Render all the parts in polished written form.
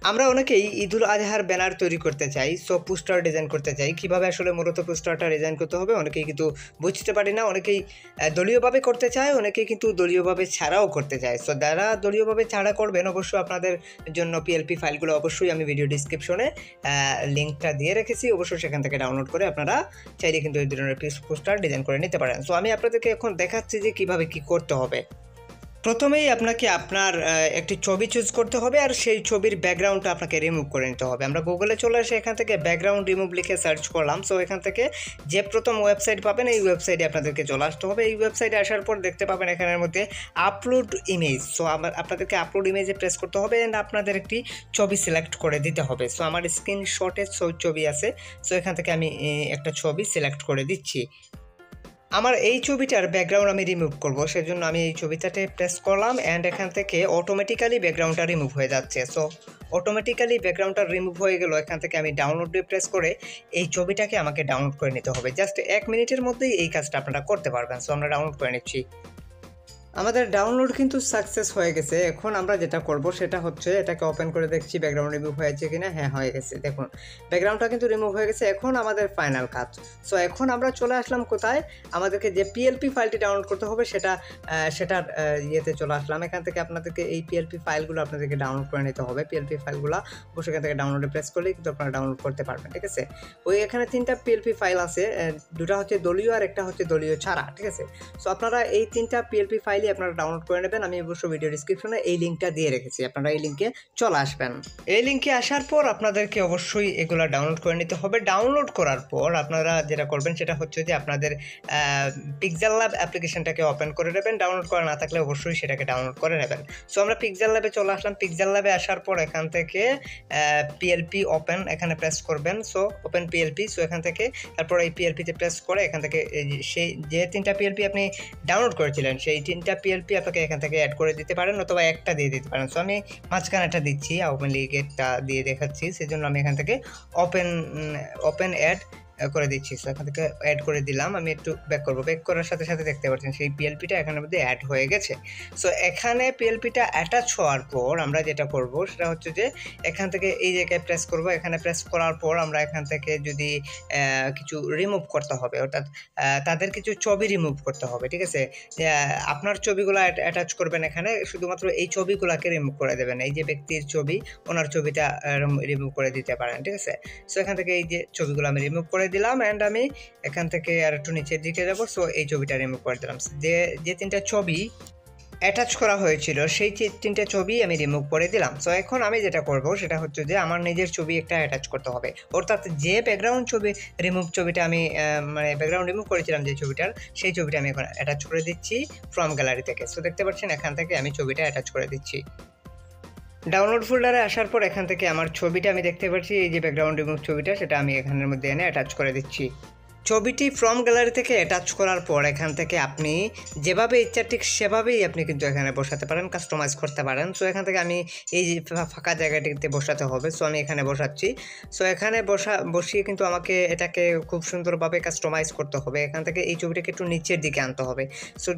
আমরা অনেকেই ঈদুল আজহার ব্যানার তৈরি করতে চাই, সো পোস্টার ডিজাইন করতে চাই। কীভাবে আসলে মূলত পোস্টারটা ডিজাইন করতে হবে অনেকেই কিন্তু বুঝতে পারি না। অনেকেই দলীয়ভাবে করতে চায়, অনেকেই কিন্তু দলীয়ভাবে ছাড়াও করতে চায়। সো যারা দলীয়ভাবে ছাড়া করবেন অবশ্যই আপনাদের জন্য পিএলপি ফাইলগুলো অবশ্যই আমি ভিডিও ডিসক্রিপশনে লিঙ্কটা দিয়ে রেখেছি, অবশ্যই সেখান থেকে ডাউনলোড করে আপনারা চাইলে কিন্তু এই ধরনের পোস্টার ডিজাইন করে নিতে পারেন। সো আমি আপনাদেরকে এখন দেখাচ্ছি যে কীভাবে কী করতে হবে। প্রথমেই আপনাকে আপনার একটি ছবি চুজ করতে হবে, আর সেই ছবির ব্যাকগ্রাউন্ডটা আপনাকে রিমুভ করে নিতে হবে। আমরা গুগলে চলে এসে এখান থেকে ব্যাকগ্রাউন্ড রিমুভ লিখে সার্চ করলাম। সো এখান থেকে যে প্রথম ওয়েবসাইট পাবেন এই ওয়েবসাইটে আপনাদেরকে চলে আসতে হবে। এই ওয়েবসাইটে আসার পর দেখতে পাবেন এখানের মধ্যে আপলোড ইমেজ। সো আপনাদেরকে আপলোড ইমেজে প্রেস করতে হবে অ্যান্ড আপনাদের একটি ছবি সিলেক্ট করে দিতে হবে। সো আমার স্ক্রিনশটে ছবি আছে, সো এখান থেকে আমি একটা ছবি সিলেক্ট করে দিচ্ছি। আমার এই ছবিটার ব্যাকগ্রাউন্ড আমি রিমুভ করব, সেজন্য আমি এই ছবিটাতে প্রেস করলাম অ্যান্ড এখান থেকে অটোমেটিক্যালি ব্যাকগ্রাউন্ডটা রিমুভ হয়ে যাচ্ছে। সো অটোমেটিক্যালি ব্যাকগ্রাউন্ডটা রিমুভ হয়ে গেল। এখান থেকে আমি ডাউনলোডে প্রেস করে এই ছবিটাকে আমাকে ডাউনলোড করে নিতে হবে। জাস্ট 1 মিনিটের মধ্যেই এই কাজটা আপনারা করতে পারবেন। সো আমরা ডাউনলোড করে নিচ্ছি। আমাদের ডাউনলোড কিন্তু সাকসেস হয়ে গেছে। এখন আমরা যেটা করব সেটা হচ্ছে এটাকে ওপেন করে দেখছি ব্যাকগ্রাউন্ড রিমুভ হয়েছে কিনা। হ্যাঁ, হয়ে গেছে। দেখুন ব্যাকগ্রাউন্ডটা কিন্তু রিমুভ হয়ে গেছে। এখন আমাদের ফাইনাল কাজ। সো এখন আমরা চলে আসলাম কোথায়, আমাদেরকে যে পিএলপি ফাইলটি ডাউনলোড করতে হবে সেটার ইয়েতে চলে আসলাম। এখান থেকে আপনাদেরকে এই পিএলপি ফাইলগুলো আপনাদেরকে ডাউনলোড করে নিতে হবে। পিএলপি ফাইলগুলো অবশ্যই এখান থেকে ডাউনলোডে প্রেস করলেই কিন্তু আপনারা ডাউনলোড করতে পারবেন। ঠিক আছে, ওই এখানে 3টা পিএলপি ফাইল আছে, 2টা হচ্ছে দলীয় আর একটা হচ্ছে দলীয় ছাড়া। ঠিক আছে, সো আপনারা এই 3টা পিএলপি ফাইলই আপনারা ডাউনলোড করে নেবেন। আমি অবশ্যই ভিডিও ডিসক্রিপশনে এই লিঙ্কটা দিয়ে রেখেছি, আপনারা এই লিঙ্কে চলে আসবেন। এই লিঙ্কে আসার পর আপনাদেরকে অবশ্যই এগুলো ডাউনলোড করে নিতে হবে। ডাউনলোড করার পর আপনারা যেটা করবেন সেটা হচ্ছে যে আপনাদের পিক্সেলল্যাব অ্যাপ্লিকেশনটাকে ওপেন করে নেবেন। ডাউনলোড করা না থাকলে অবশ্যই সেটাকে ডাউনলোড করে নেবেন। সো আমরা পিক্সেলল্যাবে চলে আসলাম। পিক্সেলল্যাবে আসার পর এখান থেকে পিএলপি ওপেন এখানে প্রেস করবেন। So open PLP. সো এখান থেকে তারপর এই পিএলপিতে প্রেস করে এখান থেকে সেই যে 3টা পিএলপি আপনি ডাউনলোড করেছিলেন সেই 3টা পিএলপি আপনাকে এখান থেকে অ্যাড করে দিতে পারেন, অথবা একটা দিয়ে দিতে পারেন। সো আমি মাঝখানেটা দিচ্ছি, ওপেন লিগেটটা দিয়ে দেখাচ্ছি, সেজন্য আমি এখান থেকে ওপেন অ্যাড করে দিচ্ছি। সো এখান থেকে অ্যাড করে দিলাম। আমি একটু ব্যাক করবো। ব্যাক করার সাথে সাথে দেখতে পাচ্ছেন সেই পিএলপিটা এখানের মধ্যে অ্যাড হয়ে গেছে। সো এখানে পিএলপিটা অ্যাটাচ হওয়ার পর আমরা যেটা করব সেটা হচ্ছে যে এখান থেকে এই জায়গায় প্রেস করব। এখানে প্রেস করার পর আমরা এখান থেকে যদি কিছু রিমুভ করতে হবে, অর্থাৎ তাদের কিছু ছবি রিমুভ করতে হবে। ঠিক আছে, আপনার ছবিগুলো অ্যাটাচ করবেন এখানে, শুধুমাত্র এই ছবিগুলোকে রিমুভ করে দেবেন। এই যে ব্যক্তির ছবি, ওনার ছবিটা রিমুভ করে দিতে পারেন। ঠিক আছে, সো এখান থেকে এই যে ছবিগুলো আমি রিমুভ করে দিলাম অ্যান্ড আমি এখান থেকে আর একটু নিচের দিকে যাব। সো এই ছবিটা রিমুভ করে দিলাম। যে 3টা ছবি অ্যাটাচ করা হয়েছিল সেই 3টে ছবি আমি রিমুভ করে দিলাম। সো এখন আমি যেটা করব সেটা হচ্ছে যে আমার নিজের ছবি একটা অ্যাটাচ করতে হবে, অর্থাৎ যে ব্যাকগ্রাউন্ড ছবিটা আমি মানে ব্যাকগ্রাউন্ড রিমুভ করেছিলাম যে ছবিটার, সেই ছবিটা আমি এখন অ্যাটাচ করে দিচ্ছি ফ্রম গ্যালারি থেকে। সো দেখতে পাচ্ছেন এখান থেকে আমি ছবিটা অ্যাটাচ করে দিচ্ছি। ডাউনলোড ফোল্ডারে আসার পর এখান থেকে আমার ছবিটা আমি দেখতে পাচ্ছি, এই যে ব্যাকগ্রাউন্ড রিমুভ ছবিটা, সেটা আমি এখানের মধ্যে এনে অ্যাটাচ করে দিচ্ছি। ছবিটি ফ্রম গ্যালারি থেকে অ্যাটাচ করার পর এখান থেকে আপনি যেভাবে ইচ্ছা ঠিক সেভাবেই আপনি কিন্তু এখানে বসাতে পারেন, কাস্টমাইজ করতে পারেন। সো এখান থেকে আমি এই যে ফাঁকা জায়গাটিতে বসাতে হবে, সো আমি এখানে বসাচ্ছি। সো এখানে বসিয়ে কিন্তু আমাকে এটাকে খুব সুন্দরভাবে কাস্টমাইজ করতে হবে। এখান থেকে এই ছবিটাকে একটু নিচের দিকে আনতে হবে। সো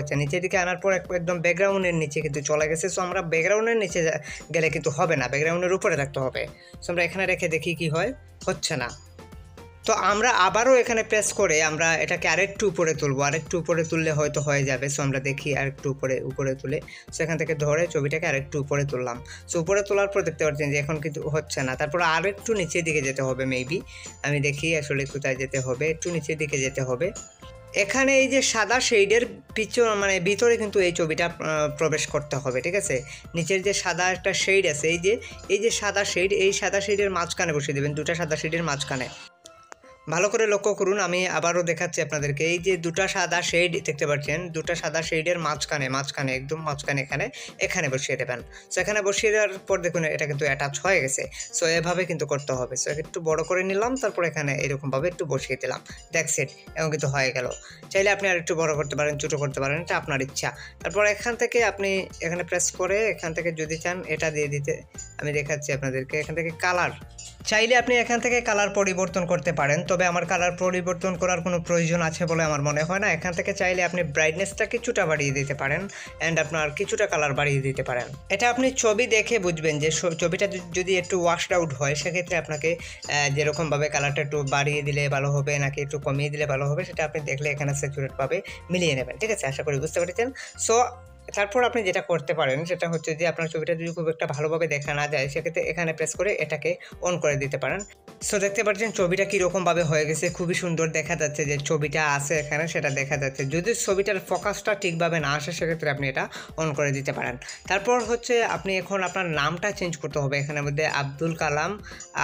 আচ্ছা, নিচের দিকে আনার পর একদম ব্যাকগ্রাউন্ডের নিচে কিন্তু চলে গেছে। সো আমরা ব্যাকগ্রাউন্ডের নিচে গেলে কিন্তু হবে না, ব্যাকগ্রাউন্ডের উপরে রাখতে হবে। সো আমরা এখানে রেখে দেখি কি হয়, হচ্ছে না। তো আমরা আবারও এখানে প্রেস করে আমরা এটাকে আরেকটু উপরে তুলবো, আরেকটু উপরে তুললে হয়তো হয়ে যাবে। সো আমরা দেখি আরেকটু উপরে তুলে, সো এখান থেকে ধরে ছবিটাকে আরেকটু উপরে তুললাম। সো উপরে তোলার পর দেখতে পাচ্ছেন যে এখন কিন্তু হচ্ছে না। তারপর আরেকটু নিচের দিকে যেতে হবে, মেবি আমি দেখি আসলে কোথায় যেতে হবে, একটু নিচের দিকে যেতে হবে। এখানে এই যে সাদা শেডের মানে ভিতরে কিন্তু এই ছবিটা প্রবেশ করতে হবে। ঠিক আছে, নিচের যে সাদা একটা শেড আছে, এই যে সাদা শেড, এই সাদা শেডের মাঝখানে বসিয়ে দেবেন, 2টা সাদা শেডের মাঝখানে। ভালো করে লক্ষ্য করুন, আমি আবারও দেখাচ্ছি আপনাদেরকে। এই যে 2টা সাদা শেড দেখতে পাচ্ছেন, 2টা সাদা শেডের মাঝখানে একদম মাঝখানে এখানে বসিয়ে দেবেন। সো এখানে বসিয়ে দেওয়ার পর দেখুন এটা কিন্তু অ্যাটাচ হয়ে গেছে। সো এভাবে কিন্তু করতে হবে। সো একটু বড় করে নিলাম, তারপর এখানে এরকমভাবে একটু বসিয়ে দিলাম, দ্যাটস ইট। এবং কিন্তু হয়ে গেল। চাইলে আপনি আর একটু বড় করতে পারেন, ছোটো করতে পারেন, এটা আপনার ইচ্ছা। তারপর এখান থেকে আপনি এখানে প্রেস করে এখান থেকে যদি চান এটা দিয়ে দিতে, আমি দেখাচ্ছি আপনাদেরকে। এখান থেকে কালার চাইলে আপনি এখান থেকে কালার পরিবর্তন করতে পারেন, তবে আমার কালার পরিবর্তন করার কোনো প্রয়োজন আছে বলে আমার মনে হয় না। এখান থেকে চাইলে আপনি ব্রাইটনেসটা কিছুটা বাড়িয়ে দিতে পারেন অ্যান্ড আপনার কিছুটা কালার বাড়িয়ে দিতে পারেন। এটা আপনি ছবি দেখে বুঝবেন যে ছবিটা যদি একটু ওয়াশড আউট হয়, সেক্ষেত্রে আপনাকে যেরকমভাবে কালারটা একটু বাড়িয়ে দিলে ভালো হবে নাকি একটু কমিয়ে দিলে ভালো হবে, সেটা আপনি দেখলে এখানে স্যাচুরেটভাবে মিলিয়ে নেবেন। ঠিক আছে, আশা করি বুঝতে পেরেছেন। সো তারপর আপনি যেটা করতে পারেন সেটা হচ্ছে যে আপনার ছবিটা যদি খুব একটা ভালোভাবে দেখা না যায়, সেক্ষেত্রে এখানে প্রেস করে এটাকে অন করে দিতে পারেন। সো দেখতে পাচ্ছেন ছবিটা কীরকমভাবে হয়ে গেছে, খুবই সুন্দর দেখা যাচ্ছে যে ছবিটা আছে এখানে, সেটা দেখা যাচ্ছে। যদি ছবিটার ফোকাসটা ঠিকভাবে না আসে, সেক্ষেত্রে আপনি এটা অন করে দিতে পারেন। তারপর হচ্ছে আপনি এখন আপনার নামটা চেঞ্জ করতে হবে। এখানের মধ্যে আব্দুল কালাম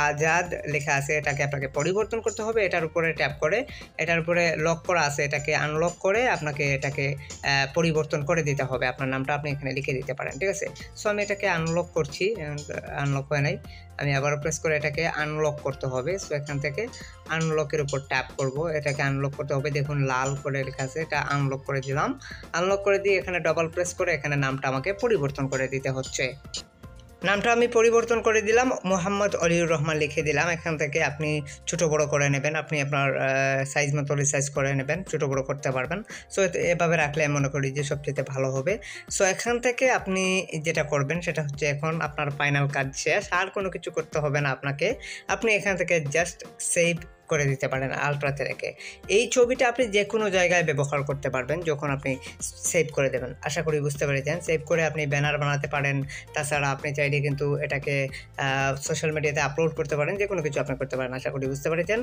আজাদ লেখা আছে, এটাকে আপনাকে পরিবর্তন করতে হবে। এটার উপরে ট্যাপ করে, এটার উপরে লক করা আছে, এটাকে আনলক করে আপনাকে এটাকে পরিবর্তন করে দিতে হবে। আপনার নামটা আপনি এখানে লিখে দিতে পারেন। ঠিক আছে, সো আমি এটাকে আনলক করছি, আনলক হয় নাই, আমি আবারও প্রেস করে এটাকে আনলক করতে হবে। সো এখান থেকে আনলকের উপর ট্যাপ করব, এটাকে আনলক করতে হবে। দেখুন লাল করে লেখা আছে, এটা আনলক করে দিলাম। আনলক করে দিয়ে এখানে ডবল প্রেস করে এখানে নামটা আমাকে পরিবর্তন করে দিতে হচ্ছে। নামটা আমি পরিবর্তন করে দিলাম, মোহাম্মদ অলিউর রহমান লিখে দিলাম। এখান থেকে আপনি ছোট বড় করে নেবেন, আপনি আপনার সাইজ মতো রিসাইজ করে নেবেন, ছোট বড় করতে পারবেন। সো এভাবে রাখলে আমি মনে করি যে সবচেয়ে ভালো হবে। সো এখান থেকে আপনি যেটা করবেন সেটা হচ্ছে এখন আপনার ফাইনাল কাজ শেষ, আর কোনো কিছু করতে হবে না আপনাকে। আপনি এখান থেকে জাস্ট সেভ করে দিতে পারেন আলট্রাতে রেখে। এই ছবিটা আপনি যে কোনো জায়গায় ব্যবহার করতে পারবেন যখন আপনি সেভ করে দেবেন। আশা করি বুঝতে পেরেছেন। সেভ করে আপনি ব্যানার বানাতে পারেন, তাছাড়া আপনি চাইলে কিন্তু এটাকে সোশ্যাল মিডিয়াতে আপলোড করতে পারেন, যে কোনো কিছু আপনি করতে পারেন। আশা করি বুঝতে পেরেছেন।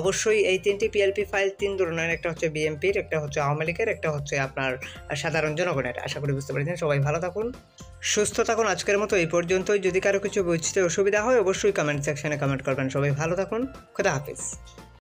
অবশ্যই এই 3টি পিএলপি ফাইল 3 ধরনের, একটা হচ্ছে বিএমপির, একটা হচ্ছে আওয়ামী লীগের, একটা হচ্ছে আপনার সাধারণ জনগণের। আশা করি বুঝতে পেরেছেন। সবাই ভালো থাকুন, সুস্থ থাকুন। আজকের মতো এই পর্যন্তই। যদি কারো কিছু বুঝতে অসুবিধা হয়, অবশ্যই কমেন্ট সেকশনে কমেন্ট করবেন। সবাই ভালো থাকুন, খোদা হাফিজ।